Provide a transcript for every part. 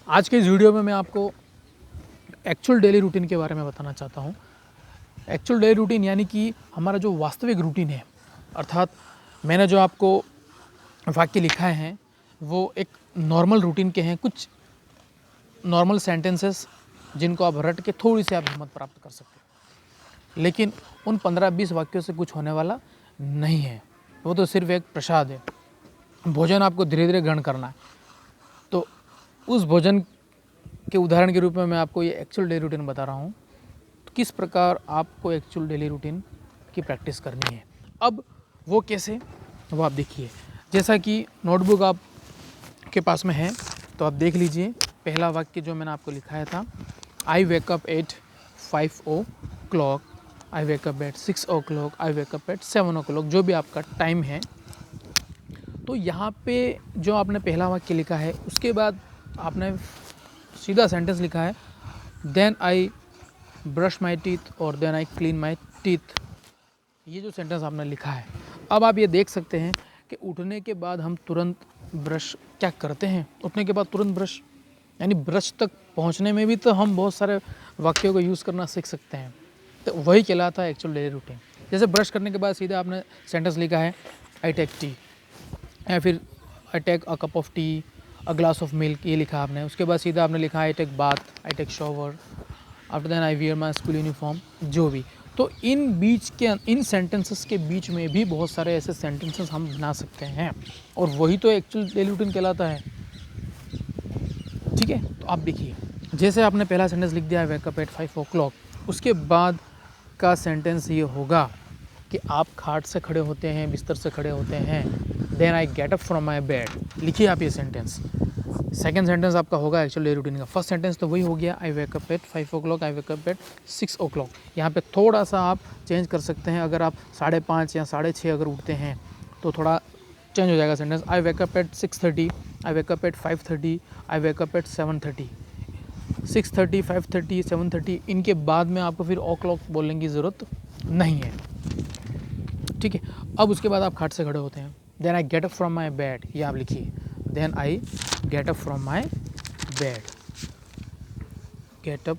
आज के इस वीडियो में मैं आपको एक्चुअल डेली रूटीन के बारे में बताना चाहता हूँ। एक्चुअल डेली रूटीन यानी कि हमारा जो वास्तविक रूटीन है, अर्थात मैंने जो आपको वाक्य लिखाए हैं वो एक नॉर्मल रूटीन के हैं, कुछ नॉर्मल सेंटेंसेस जिनको आप रट के थोड़ी सी आप हिम्मत प्राप्त कर सकते हैं। लेकिन उन 15-20 वाक्यों से कुछ होने वाला नहीं है, वो तो सिर्फ एक प्रसाद है। भोजन आपको धीरे धीरे ग्रहण करना है। तो उस भोजन के उदाहरण के रूप में मैं आपको ये एक्चुअल डेली रूटीन बता रहा हूँ, तो किस प्रकार आपको एक्चुअल डेली रूटीन की प्रैक्टिस करनी है। अब वो कैसे, वो आप देखिए। जैसा कि नोटबुक आप के पास में है तो आप देख लीजिए। पहला वाक्य जो मैंने आपको लिखाया था, आई wake up at 5 o'clock, I wake up at 6 o'clock, I wake up eight 7 o'clock, जो भी आपका टाइम है। तो यहाँ पे जो आपने पहला वाक्य लिखा है, उसके बाद आपने सीधा सेंटेंस लिखा है, then I brush my teeth और then I clean my teeth. ये जो सेंटेंस आपने लिखा है, अब आप ये देख सकते हैं कि उठने के बाद हम तुरंत ब्रश क्या करते हैं। उठने के बाद तुरंत ब्रश, यानी ब्रश तक पहुंचने में भी तो हम बहुत सारे वाक्यों को यूज़ करना सीख सकते हैं। तो वही कहलाता है एक्चुअल डेली रूटीन। जैसे ब्रश करने के बाद सीधा आपने सेंटेंस लिखा है, आई टेक टी, या फिर I take a cup of tea, a glass of milk, ये लिखा आपने। उसके बाद सीधा आपने लिखा I take bath, I take shower, after then I wear my school uniform, जो भी। तो इन सेंटेंसेस के बीच में भी बहुत सारे ऐसे सेंटेंसेस हम बना सकते हैं, और वही तो एक्चुअल डेली रूटीन कहलाता है। ठीक है, तो आप देखिए, जैसे आपने पहला सेंटेंस लिख दिया है वेकअप एट 5 o'clock, उसके बाद का सेंटेंस ये होगा कि आप खाट से खड़े होते हैं, बिस्तर से खड़े होते हैं, then I get up from my bed. लिखिए आप ये सेंटेंस। सेकेंड सेंटेंस आपका होगा एक्चुअल डेली रूटीन का। फर्स्ट सेंटेंस तो वही हो गया, I wake up at 5 o'clock, I wake up at 6 o'clock। यहाँ पे थोड़ा सा आप चेंज कर सकते हैं। अगर आप 5:30 या 6:30 अगर उठते हैं तो थोड़ा चेंज हो जाएगा सेंटेंस। आई वेकअप एट 6:30, आई वेकअप एट 5:30, आई वेकअप एट 7:30। 6:30, 5:30, 7:30, इनके बाद में आपको फिर ओ क्लॉक बोलने की ज़रूरत नहीं है। ठीक है, अब उसके बाद आप खाट से खड़े होते हैं, then I get up from my bed, ये आप लिखिए, then I get up from my bed, get up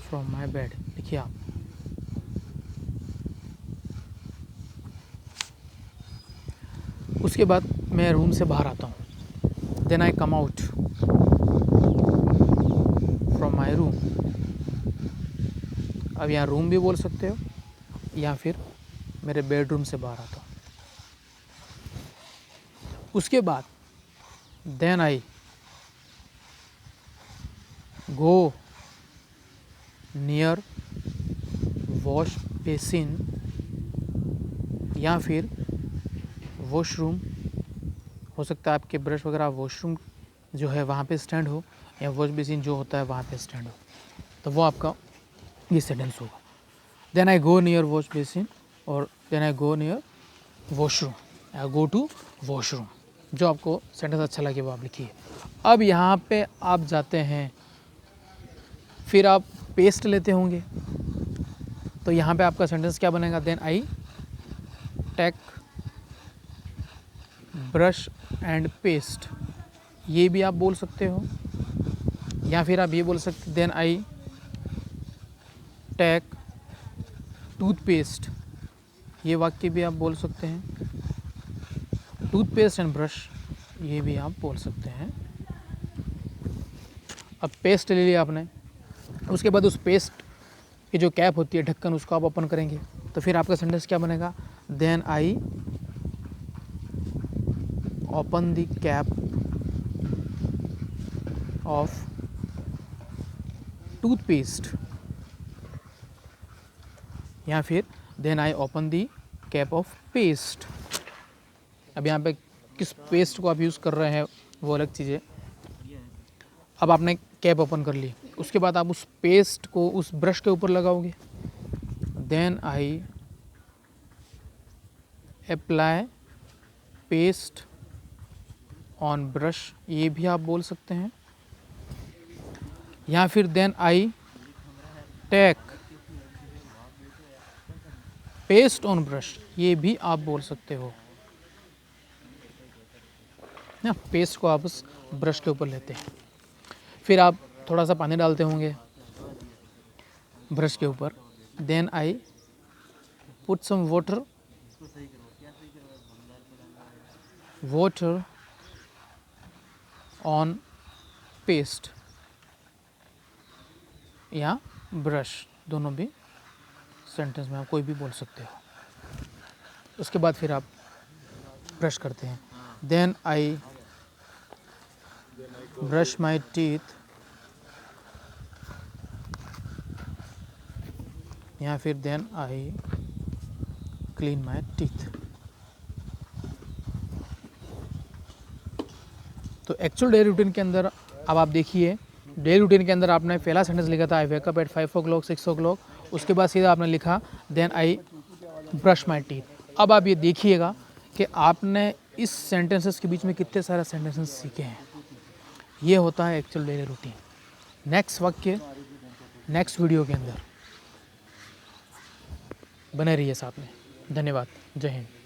from my bed, लिखिए आप। उसके बाद मैं रूम से बाहर आता हूँ, then I come out from my room. अब यहाँ रूम भी बोल सकते हो, या फिर मेरे बेडरूम से बाहर आता हूँ। उसके बाद then I go near wash basin, या फिर वॉशरूम। हो सकता है आपके ब्रश वगैरह वॉशरूम जो है वहाँ पे स्टैंड हो, या वॉश बेसिन जो होता है वहाँ पे स्टैंड हो, तो वो आपका ये सेंटेंस होगा। Then I go near wash basin, और then I go near washroom, I go to washroom. जो आपको सेंटेंस अच्छा लगे वो आप लिखिए। अब यहाँ पे आप जाते हैं, फिर आप पेस्ट लेते होंगे, तो यहाँ पे आपका सेंटेंस क्या बनेगा, then I take brush and paste, ये भी आप बोल सकते हो। या फिर आप ये बोल सकते, देन आई टेक टूथपेस्ट, ये वाक्य भी आप बोल सकते हैं। टूथपेस्ट एंड ब्रश, ये भी आप बोल सकते हैं। अब पेस्ट ले लिया आपने, उसके बाद उस पेस्ट की जो कैप होती है, ढक्कन, उसको आप ओपन करेंगे, तो फिर आपका सेंटेंस क्या बनेगा, then I open the cap of toothpaste, या फिर then I open the cap of paste. अब यहाँ पे किस पेस्ट को आप यूज़ कर रहे हैं वो अलग चीज़ है। अब आपने कैप ओपन कर ली, उसके बाद आप उस पेस्ट को उस ब्रश के ऊपर लगाओगे, then I apply paste on brush, ये भी आप बोल सकते हैं। या फिर then I take paste on brush, ये भी आप बोल सकते हो ना। पेस्ट को आप उस ब्रश के ऊपर लेते हैं। फिर आप थोड़ा सा पानी डालते होंगे ब्रश के ऊपर. Then I put some water on paste या ब्रश, दोनों भी सेंटेंस में आप कोई भी बोल सकते हो. उसके बाद फिर आप ब्रश करते हैं. Then I brush my teeth, या फिर then I clean my teeth. तो एक्चुअल डेली रूटीन के अंदर अब आप देखिए, डेली रूटीन के अंदर आपने पहला सेंटेंस लिखा था आई वेकअप एट 5 o'clock 6 o'clock. उसके बाद सीधा आपने लिखा then I brush my teeth. अब आप ये देखिएगा कि आपने इस सेंटेंसेस के बीच में कितने सारे सेंटेंसेस सीखे हैं. ये होता है एक्चुअल डेली रूटीन. नेक्स्ट वाक्य नेक्स्ट वीडियो के अंदर बने रहिए साथ में. धन्यवाद. जय हिंद.